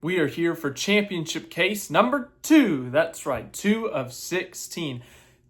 We are here for championship case number 2. That's right, 2 of 16.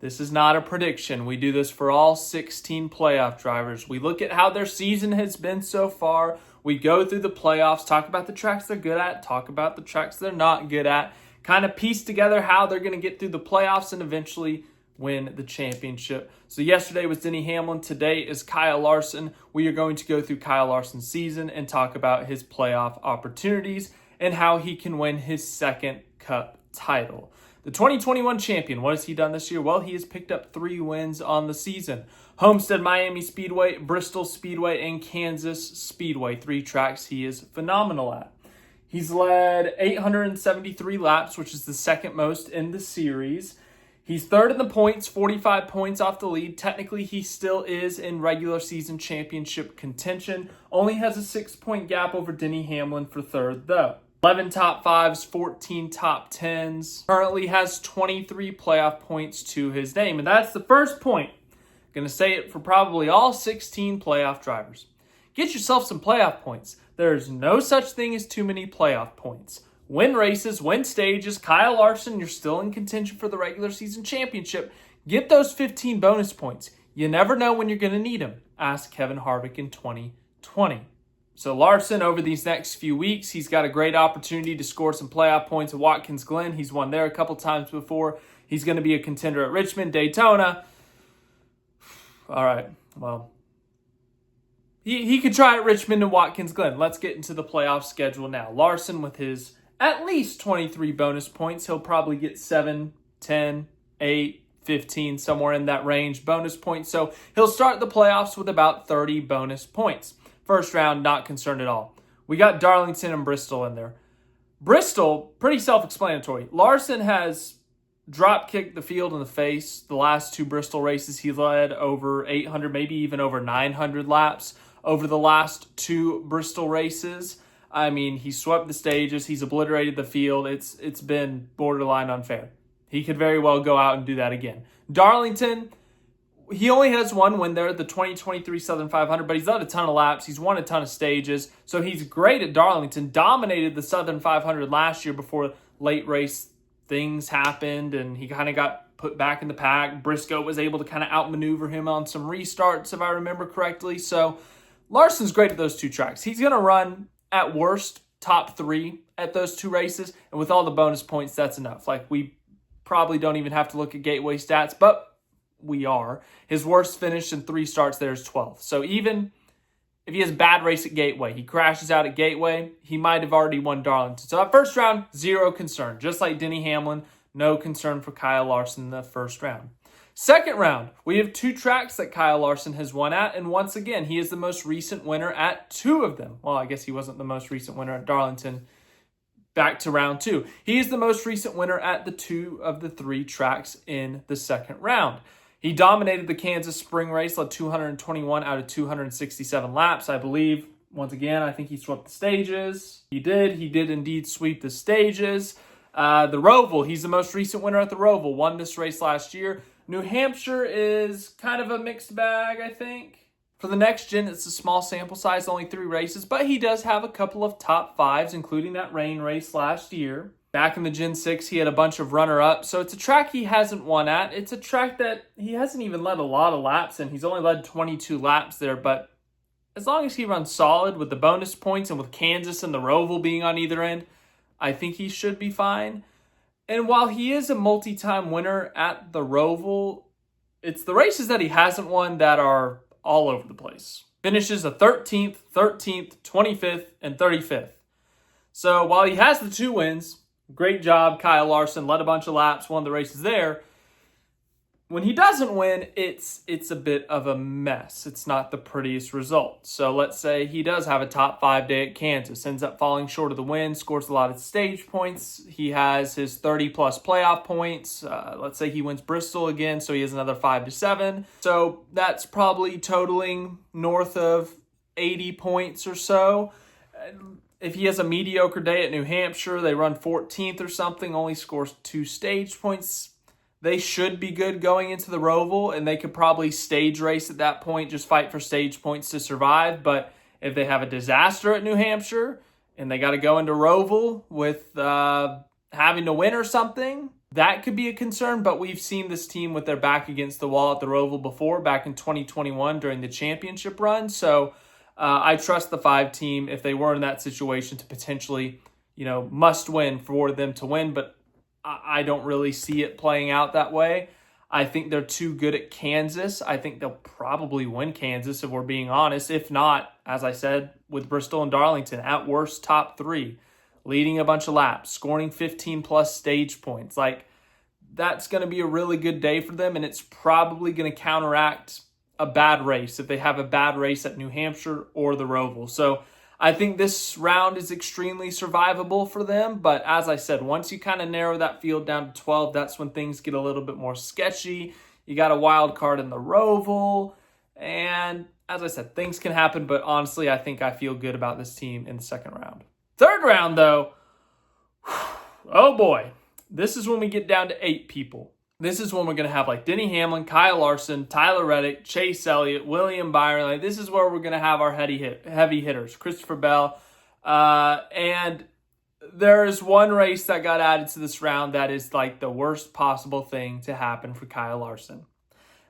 This is not a prediction. We do this for all 16 playoff drivers. We look at how their season has been so far. We go through the playoffs, talk about the tracks they're good at, talk about the tracks they're not good at, kind of piece together how they're going to get through the playoffs and eventually win the championship. So yesterday was Denny Hamlin. Today is Kyle Larson. We are going to go through Kyle Larson's season and talk about his playoff opportunities and how he can win his second Cup title. The 2021 champion, what has he done this year? Well, he has picked up 3 wins on the season. Homestead, Miami Speedway, Bristol Speedway, and Kansas Speedway. 3 tracks he is phenomenal at. He's led 873 laps, which is the second most in the series. He's third in the points, 45 points off the lead. Technically, he still is in regular season championship contention. Only has a 6-point gap over Denny Hamlin for third, though. 11 top 5s, 14 top 10s. Currently has 23 playoff points to his name. And that's the first point. Going to say it for probably all 16 playoff drivers. Get yourself some playoff points. There's no such thing as too many playoff points. Win races, win stages. Kyle Larson, you're still in contention for the regular season championship. Get those 15 bonus points. You never know when you're going to need them. Ask Kevin Harvick in 2020. So Larson, over these next few weeks, he's got a great opportunity to score some playoff points at Watkins Glen. He's won there a couple times before. He's going to be a contender at Richmond, Daytona. All right, well, he could try at Richmond and Watkins Glen. Let's get into the playoff schedule now. Larson, with his at least 23 bonus points, he'll probably get 7, 10, 8, 15, somewhere in that range bonus points. So he'll start the playoffs with about 30 bonus points. First round, not concerned at all. We got Darlington and Bristol in there. Bristol, pretty self-explanatory. Larson has drop-kicked the field in the face. The last 2 Bristol races, he led over 800, maybe even over 900 laps over the last 2 Bristol races. I mean, he swept the stages. He's obliterated the field. It's been borderline unfair. He could very well go out and do that again. Darlington, he only has 1 win there, the 2023 Southern 500, but he's led a ton of laps. He's won a ton of stages, so he's great at Darlington. Dominated the Southern 500 last year before late race things happened, and he kind of got put back in the pack. Briscoe was able to kind of outmaneuver him on some restarts, if I remember correctly. So Larson's great at those 2 tracks. He's going to run, at worst, top 3 at those 2 races, and with all the bonus points, that's enough. Like, we probably don't even have to look at Gateway stats, but we are. His worst finish in 3 starts there is 12th. So even if he has a bad race at Gateway, he crashes out at Gateway, he might have already won Darlington. So that first round, 0 concern. Just like Denny Hamlin, no concern for Kyle Larson in the first round. Second round, we have 2 tracks that Kyle Larson has won at, and once again, he is the most recent winner at 2 of them. Well, I guess he wasn't the most recent winner at Darlington. Back to round 2. He is the most recent winner at the 2 of the 3 tracks in the second round. He dominated the Kansas Spring Race, led 221 out of 267 laps, I believe. Once again, I think he swept the stages. He did indeed sweep the stages. The Roval, he's the most recent winner at the Roval. Won this race last year. New Hampshire is kind of a mixed bag, I think. For the next gen, it's a small sample size, only 3 races, but he does have a couple of top 5s, including that rain race last year. Back in the Gen 6, he had a bunch of runner-ups, so it's a track he hasn't won at. It's a track that he hasn't even led a lot of laps in. He's only led 22 laps there, but as long as he runs solid with the bonus points and with Kansas and the Roval being on either end, I think he should be fine. And while he is a multi-time winner at the Roval, it's the races that he hasn't won that are all over the place. Finishes the 13th, 25th, and 35th. So while he has the 2 wins, great job, Kyle Larson, led a bunch of laps, won the races there. When he doesn't win, it's a bit of a mess. It's not the prettiest result. So let's say he does have a top 5 day at Kansas, ends up falling short of the win, scores a lot of stage points. He has his 30-plus playoff points. Let's say he wins Bristol again, so he has another 5 to 7. So that's probably totaling north of 80 points or so. If he has a mediocre day at New Hampshire, they run 14th or something, only scores 2 stage points, they should be good going into the Roval, and they could probably stage race at that point, just fight for stage points to survive. But if they have a disaster at New Hampshire and they got to go into Roval with having to win or something, that could be a concern. But we've seen this team with their back against the wall at the Roval before, back in 2021 during the championship run. So I trust the 5 team if they were in that situation to potentially, must win for them to win. But I don't really see it playing out that way. I think they're too good at Kansas. I think they'll probably win Kansas if we're being honest. If not, as I said, with Bristol and Darlington, at worst, top 3, leading a bunch of laps, scoring 15-plus stage points. That's going to be a really good day for them, and it's probably going to counteract a bad race if they have a bad race at New Hampshire or the Roval. So I think this round is extremely survivable for them. But as I said, once you kind of narrow that field down to 12, that's when things get a little bit more sketchy. You got a wild card in the Roval. And as I said, things can happen. But honestly, I think I feel good about this team in the second round. Third round, though, oh boy. This is when we get down to 8 people. This is when we're going to have Denny Hamlin, Kyle Larson, Tyler Reddick, Chase Elliott, William Byron. This is where we're going to have our heavy hitters, Christopher Bell. And there is one race that got added to this round that is the worst possible thing to happen for Kyle Larson.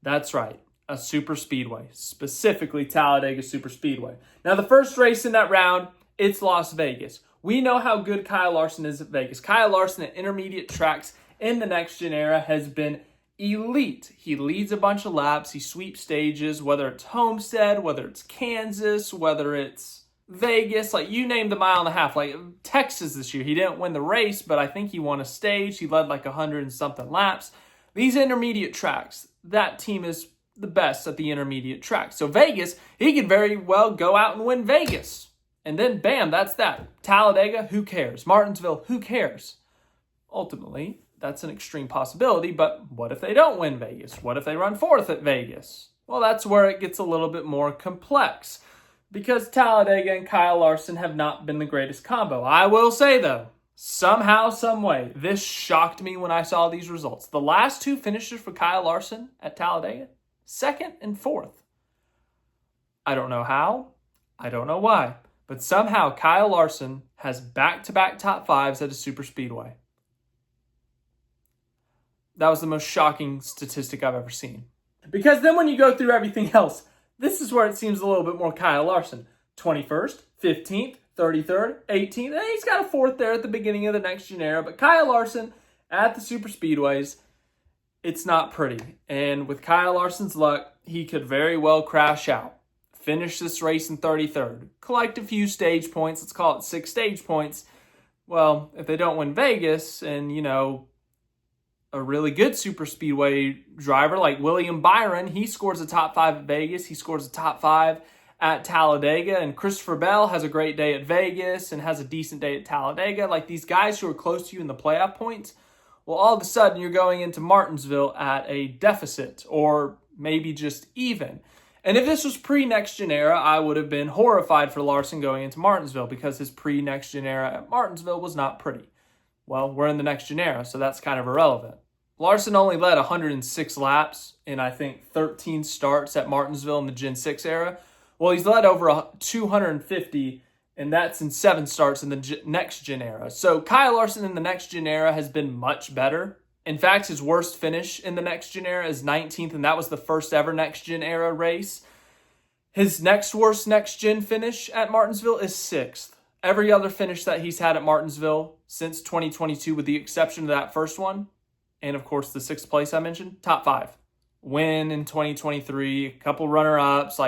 That's right, a super speedway, specifically Talladega Super Speedway. Now, the first race in that round, it's Las Vegas. We know how good Kyle Larson is at Vegas. Kyle Larson at intermediate tracks in the next gen era has been elite. He leads a bunch of laps. He sweeps stages, whether it's Homestead, whether it's Kansas, whether it's Vegas, you name the mile and a half. Texas this year, he didn't win the race, but I think he won a stage. He led 100 and something laps. These intermediate tracks, that team is the best at the intermediate tracks. So Vegas, he could very well go out and win Vegas. And then, bam, that's that. Talladega, who cares? Martinsville, who cares? Ultimately, that's an extreme possibility, but what if they don't win Vegas? What if they run 4th at Vegas? Well, that's where it gets a little bit more complex because Talladega and Kyle Larson have not been the greatest combo. I will say, though, somehow, some way, this shocked me when I saw these results. The last 2 finishes for Kyle Larson at Talladega, 2nd and 4th. I don't know how. I don't know why. But somehow Kyle Larson has back-to-back top 5s at a super speedway. That was the most shocking statistic I've ever seen. Because then when you go through everything else, this is where it seems a little bit more Kyle Larson. 21st, 15th, 33rd, 18th, and he's got a 4th there at the beginning of the next gen era. But Kyle Larson at the super speedways, it's not pretty. And with Kyle Larson's luck, he could very well crash out. Finish this race in 33rd. Collect a few stage points. Let's call it 6 stage points. Well, if they don't win Vegas and, a really good super speedway driver like William Byron, he scores a top 5 at Vegas. He scores a top 5 at Talladega. And Christopher Bell has a great day at Vegas and has a decent day at Talladega. These guys who are close to you in the playoff points, well, all of a sudden you're going into Martinsville at a deficit or maybe just even. And if this was pre-Next Gen Era, I would have been horrified for Larson going into Martinsville because his pre-Next Gen Era at Martinsville was not pretty. Well, we're in the Next Gen Era, so that's kind of irrelevant. Larson only led 106 laps in, I think, 13 starts at Martinsville in the Gen 6 era. Well, he's led over 250, and that's in 7 starts in the Next Gen Era. So Kyle Larson in the Next Gen Era has been much better. In fact, his worst finish in the Next Gen Era is 19th, and that was the first ever Next Gen Era race. His next worst Next Gen finish at Martinsville is 6th. Every other finish that he's had at Martinsville since 2022, with the exception of that first one, and of course the 6th place I mentioned, top 5. Win in 2023, a couple runner-ups.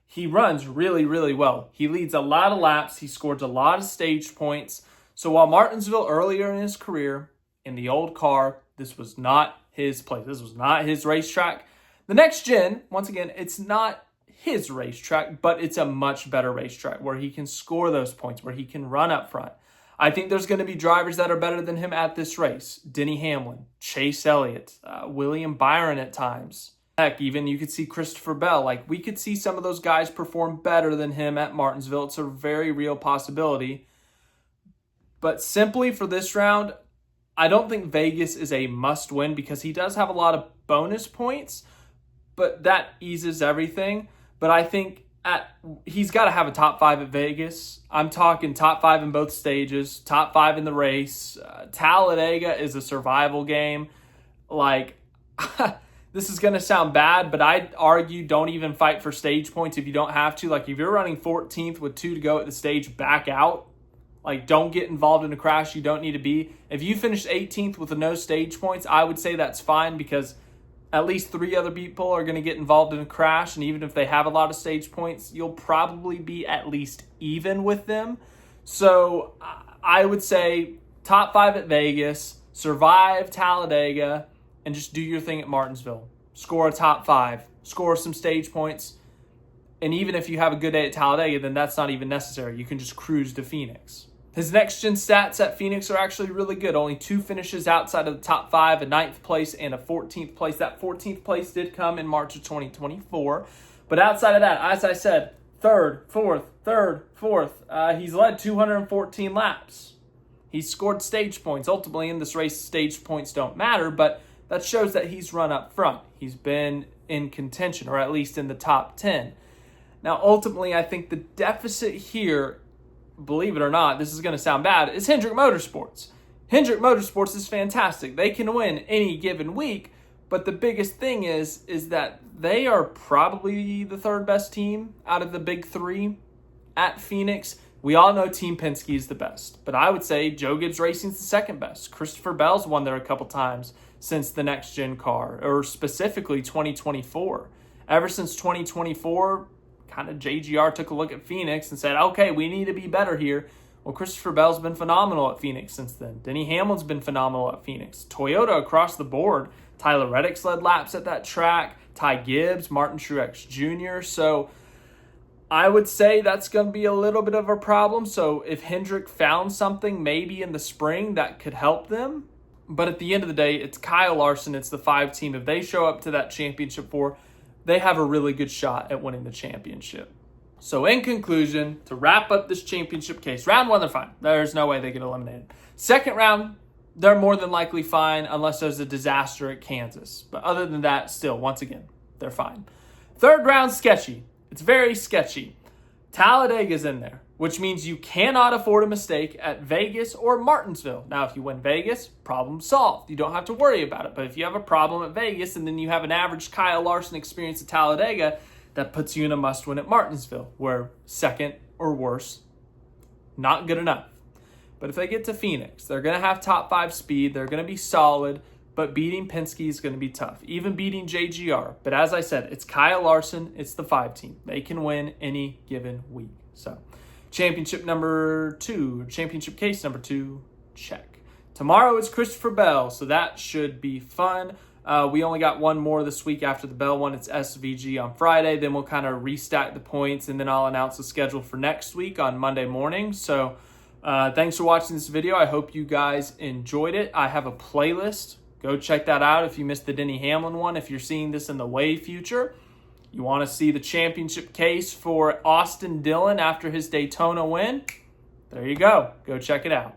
He runs really, really well. He leads a lot of laps. He scores a lot of stage points. So while Martinsville earlier in his career, in the old car, this was not his place. This was not his racetrack. The Next Gen, once again, it's not his racetrack, but it's a much better racetrack where he can score those points, where he can run up front. I think there's going to be drivers that are better than him at this race. Denny Hamlin, Chase Elliott, William Byron at times. Heck, even you could see Christopher Bell. We could see some of those guys perform better than him at Martinsville. It's a very real possibility. But simply for this round, I don't think Vegas is a must-win because he does have a lot of bonus points, but that eases everything. But I think he's got to have a top 5 at Vegas. I'm talking top 5 in both stages, top 5 in the race. Talladega is a survival game. Like, this is going to sound bad, but I'd argue don't even fight for stage points if you don't have to. Like, if you're running 14th with 2 to go at the stage, back out. Like, don't get involved in a crash you don't need to be. If you finish 18th with no stage points, I would say that's fine because at least 3 other people are going to get involved in a crash. And even if they have a lot of stage points, you'll probably be at least even with them. So I would say top 5 at Vegas, survive Talladega, and just do your thing at Martinsville. Score a top 5, score some stage points. And even if you have a good day at Talladega, then that's not even necessary. You can just cruise to Phoenix. His next-gen stats at Phoenix are actually really good. Only 2 finishes outside of the top 5, a 9th place and a 14th place. That 14th place did come in March of 2024. But outside of that, as I said, 3rd, 4th. He's led 214 laps. He's scored stage points. Ultimately, in this race, stage points don't matter, but that shows that he's run up front. He's been in contention, or at least in the top 10. Now, ultimately, I think the deficit here, believe it or not, this is going to sound bad, is Hendrick Motorsports. Hendrick Motorsports is fantastic. They can win any given week, but the biggest thing is that they are probably the 3rd best team out of the big 3 at Phoenix. We all know Team Penske is the best, but I would say Joe Gibbs Racing's the 2nd best. Christopher Bell's won there a couple times since the next-gen car, or specifically 2024. Ever since 2024, kind of JGR took a look at Phoenix and said, okay, we need to be better here. Well, Christopher Bell's been phenomenal at Phoenix since then. Denny Hamlin's been phenomenal at Phoenix. Toyota across the board. Tyler Reddick's led laps at that track. Ty Gibbs, Martin Truex Jr. So I would say that's going to be a little bit of a problem. So if Hendrick found something maybe in the spring that could help them. But at the end of the day, it's Kyle Larson. It's the 5 team. If they show up to that championship 4, they have a really good shot at winning the championship. So in conclusion, to wrap up this championship case, round 1, they're fine. There's no way they get eliminated. Second round, they're more than likely fine unless there's a disaster at Kansas. But other than that, still, once again, they're fine. Third round, sketchy. It's very sketchy. Talladega's in there, which means you cannot afford a mistake at Vegas or Martinsville. Now, if you win Vegas, problem solved. You don't have to worry about it. But if you have a problem at Vegas and then you have an average Kyle Larson experience at Talladega, that puts you in a must-win at Martinsville, where 2nd or worse, not good enough. But if they get to Phoenix, they're going to have top 5 speed. They're going to be solid, but beating Penske is going to be tough. Even beating JGR. But as I said, it's Kyle Larson. It's the 5 team. They can win any given week. So championship case number 2, check. Tomorrow is Christopher Bell, so that should be fun. We only got one more this week after the Bell one. It's SVG on Friday. Then we'll kind of restack the points, and then I'll announce the schedule for next week on Monday morning. So thanks for watching this video. I hope you guys enjoyed it. I have a playlist. Go check that out if you missed the Denny Hamlin one. If you're seeing this in the way future, you want to see the championship case for Austin Dillon after his Daytona win, there you go. Go check it out.